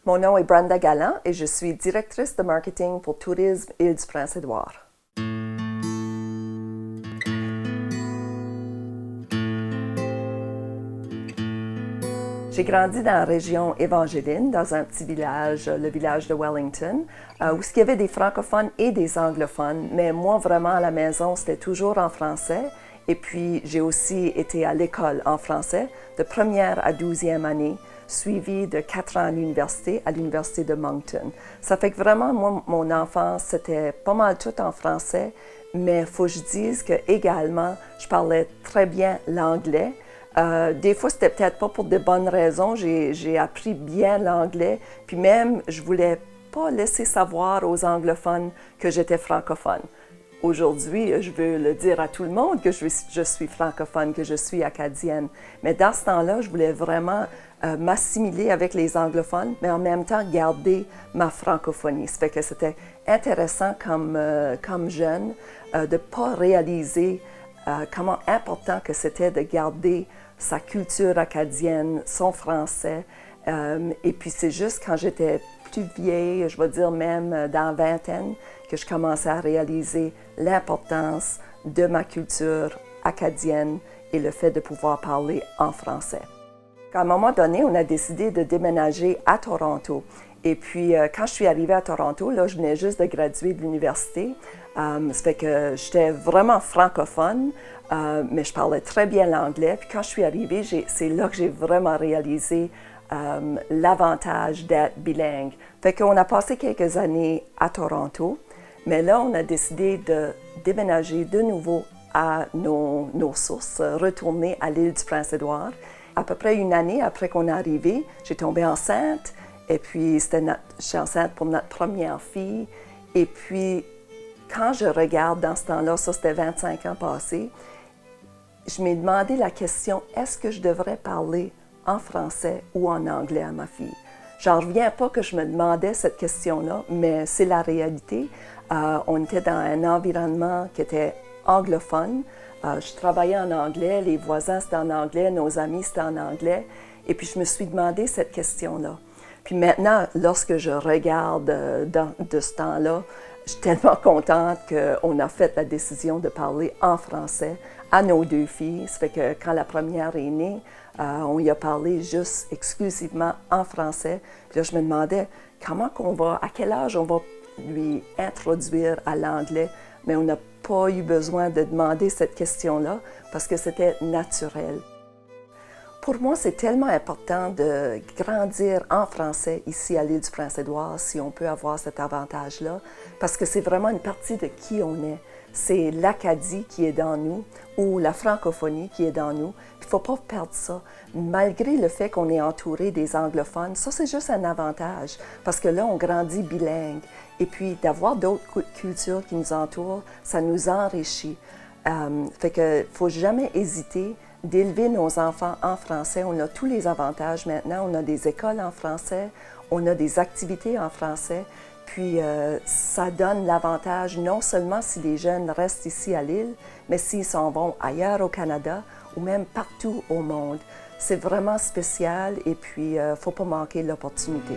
Mon nom est Brenda Galland et je suis directrice de marketing pour Tourisme Île-du-Prince-Édouard. J'ai grandi dans la région évangéline, dans un petit village, le village de Wellington, où il y avait des francophones et des anglophones, mais moi, vraiment, à la maison, c'était toujours en français. Et puis, j'ai aussi été à l'école en français, de première à 12e année, suivi de 4 ans à l'Université de Moncton. Ça fait que vraiment, moi, mon enfance, c'était pas mal tout en français, mais il faut que je dise que également, je parlais très bien l'anglais. Des fois, c'était peut-être pas pour de bonnes raisons. J'ai appris bien l'anglais, puis même, je voulais pas laisser savoir aux anglophones que j'étais francophone. Aujourd'hui, je veux le dire à tout le monde que je suis francophone, que je suis acadienne. Mais dans ce temps-là, je voulais vraiment m'assimiler avec les anglophones, mais en même temps garder ma francophonie. Ça fait que c'était intéressant comme jeune de ne pas réaliser comment important que c'était de garder sa culture acadienne, son français. Et puis c'est juste quand j'étais plus vieille, je vais dire même dans la vingtaine, que je commençais à réaliser l'importance de ma culture acadienne et le fait de pouvoir parler en français. À un moment donné, on a décidé de déménager à Toronto. Et puis, quand je suis arrivée à Toronto, là, je venais juste de graduer de l'université. Ça fait que j'étais vraiment francophone, mais je parlais très bien l'anglais. Puis quand je suis arrivée, c'est là que j'ai vraiment réalisé l'avantage d'être bilingue. Fait qu'on a passé quelques années à Toronto, mais là, on a décidé de déménager de nouveau à nos sources, retourner à l'île du Prince-Édouard. À peu près une année après qu'on est arrivé, j'ai tombé enceinte. Et puis, je suis enceinte pour notre première fille. Et puis, quand je regarde dans ce temps-là, ça c'était 25 ans passés, je m'ai demandé la question, est-ce que je devrais parler en français ou en anglais à ma fille? J'en reviens pas que je me demandais cette question-là, mais c'est la réalité. On était dans un environnement qui était anglophone. Je travaillais en anglais, les voisins c'était en anglais, nos amis c'était en anglais. Et puis je me suis demandé cette question-là. Puis maintenant, lorsque je regarde de ce temps-là, je suis tellement contente qu'on a fait la décision de parler en français à nos deux filles. Ça fait que quand la première est née, on y a parlé juste exclusivement en français. Puis là, je me demandais à quel âge on va lui introduire à l'anglais. Mais on n'a pas eu besoin de demander cette question-là parce que c'était naturel. Pour moi, c'est tellement important de grandir en français ici à l'île du Prince-Édouard, si on peut avoir cet avantage-là, parce que c'est vraiment une partie de qui on est. C'est l'Acadie qui est dans nous, ou la francophonie qui est dans nous. Il ne faut pas perdre ça. Malgré le fait qu'on est entouré des anglophones, ça c'est juste un avantage, parce que là, on grandit bilingue. Et puis, d'avoir d'autres cultures qui nous entourent, ça nous enrichit. Fait que faut jamais hésiter d'élever nos enfants en français. On a tous les avantages maintenant. On a des écoles en français, on a des activités en français. Puis ça donne l'avantage non seulement si les jeunes restent ici à l'île, mais s'ils s'en vont ailleurs au Canada ou même partout au monde. C'est vraiment spécial et puis il ne faut pas manquer l'opportunité.